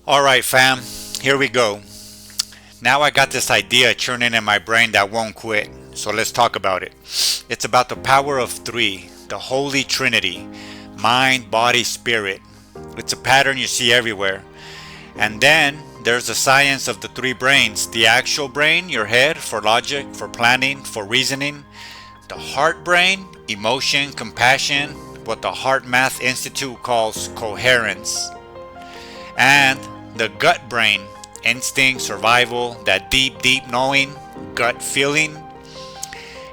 Alright, fam, here we go. Now I got this idea churning in my brain that won't quit, so let's talk about it. It's about the power of three, the holy trinity: mind, body, spirit. It's a pattern you see everywhere. And then there's the science of the three brains: the actual brain, your head, for logic, for planning, for reasoning; the heart brain, emotion, compassion, what the Heart Math Institute calls coherence; and the gut brain, instinct, survival, that deep, deep knowing, gut feeling.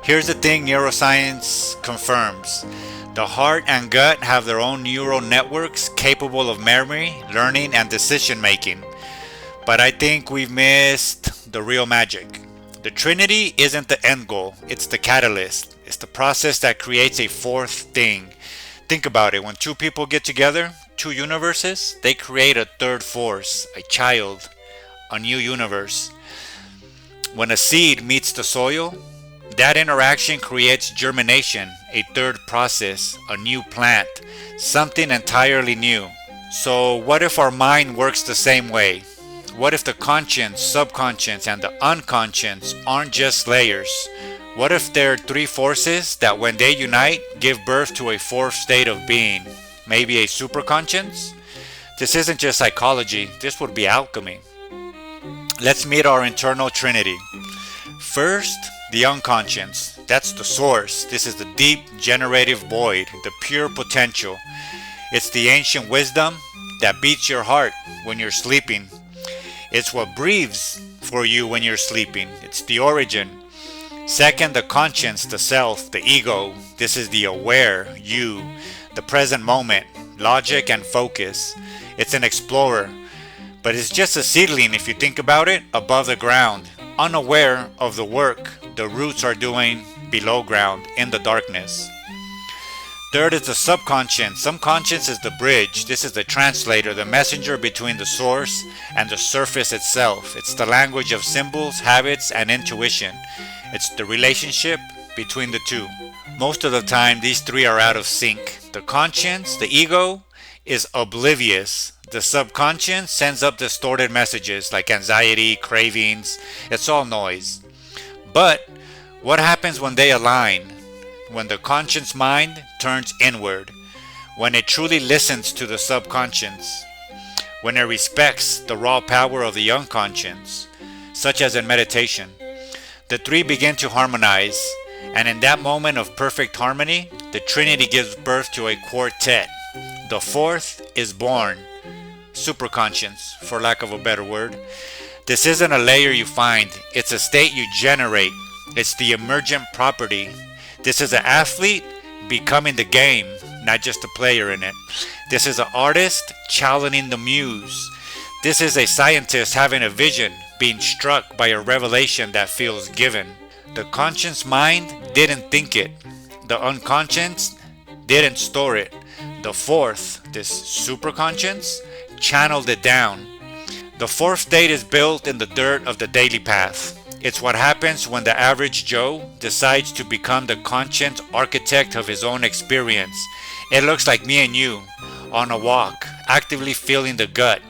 Here's the thing neuroscience confirms: the heart and gut have their own neural networks capable of memory, learning, and decision making. But I think we've missed the real magic. The Trinity isn't the end goal, it's the catalyst. It's the process that creates a fourth thing. Think about it: when two people get together, two universes, they create a third force, a child, a new universe. When a seed meets the soil, that interaction creates germination, a third process, a new plant, something entirely new. So, what if our mind works the same way? What if the conscious, subconscious, and the unconscious aren't just layers? What if there are three forces that, when they unite, give birth to a fourth state of being? Maybe a superconscious? This isn't just psychology, this would be alchemy. Let's meet our internal trinity. First, the unconscious. That's the source. This is the deep generative void, the pure potential. It's the ancient wisdom that beats your heart when you're sleeping. It's what breathes for you when you're sleeping. It's the origin. Second, the conscience, the self, the ego. This is the aware, you, the present moment, logic and focus. It's an explorer. But it's just a seedling, if you think about it, above the ground, unaware of the work the roots are doing below ground in the darkness. Third is the subconscious. Subconscious is the bridge. This is the translator, the messenger between the source and the surface itself. It's the language of symbols, habits, and intuition. It's the relationship between the two. Most of the time, these three are out of sync. The conscience, the ego, is oblivious. The subconscious sends up distorted messages like anxiety, cravings. It's all noise. But what happens when they align? When the conscious mind turns inward, when it truly listens to the subconscious, when it respects the raw power of the unconscious, such as in meditation, the three begin to harmonize, and in that moment of perfect harmony, the Trinity gives birth to a quartet. The fourth is born, superconscious, for lack of a better word. This isn't a layer you find, it's a state you generate. It's the emergent property. This is an athlete becoming the game, not just a player in it. This is an artist channeling the muse. This is a scientist having a vision, being struck by a revelation that feels given. The conscious mind didn't think it. The unconscious didn't store it. The fourth, this superconscious, channeled it down. The fourth state is built in the dirt of the daily path. It's what happens when the average Joe decides to become the conscious architect of his own experience. It looks like me and you, on a walk, actively feeling the gut,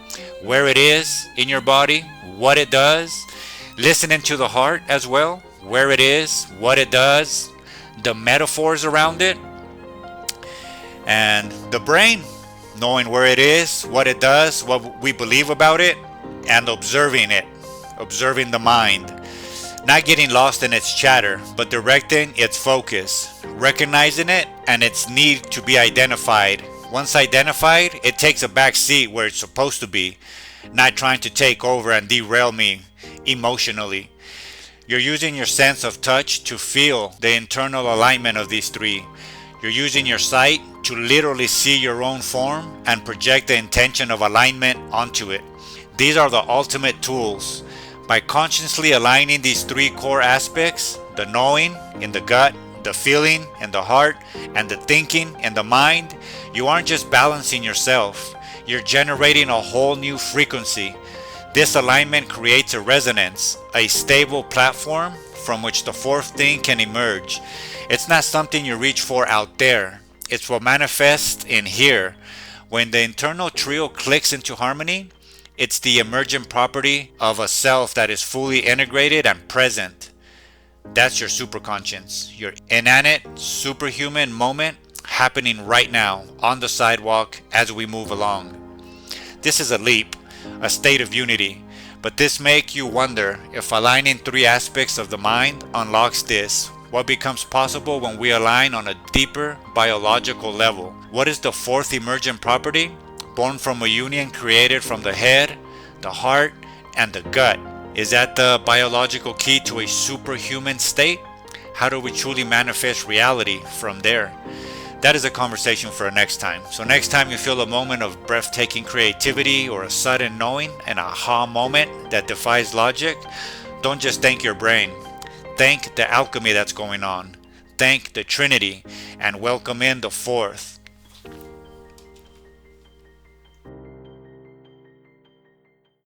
where it is in your body, what it does, listening to the heart as well, where it is, what it does, the metaphors around it, and the brain, knowing where it is, what it does, what we believe about it, and observing it, observing the mind. Not getting lost in its chatter, but directing its focus, recognizing it and its need to be identified. Once identified, it takes a back seat where it's supposed to be, not trying to take over and derail me emotionally. You're using your sense of touch to feel the internal alignment of these three. You're using your sight to literally see your own form and project the intention of alignment onto it. These are the ultimate tools. By consciously aligning these three core aspects, the knowing in the gut, the feeling in the heart, and the thinking in the mind, you aren't just balancing yourself, you're generating a whole new frequency. This alignment creates a resonance, a stable platform from which the fourth thing can emerge. It's not something you reach for out there, it's what manifests in here. When the internal trio clicks into harmony, It's the emergent property of a self that is fully integrated and present. That's your superconscious, your inanimate, superhuman moment happening right now on the sidewalk as we move along. This is a leap, a state of unity, but this makes you wonder if aligning three aspects of the mind unlocks this. What becomes possible when we align on a deeper biological level? What is the fourth emergent property? Born from a union created from the head, the heart, and the gut. Is that the biological key to a superhuman state? How do we truly manifest reality from there? That is a conversation for next time. So next time you feel a moment of breathtaking creativity or a sudden knowing, an aha moment that defies logic, don't just thank your brain. Thank the alchemy that's going on. Thank the trinity and welcome in the fourth.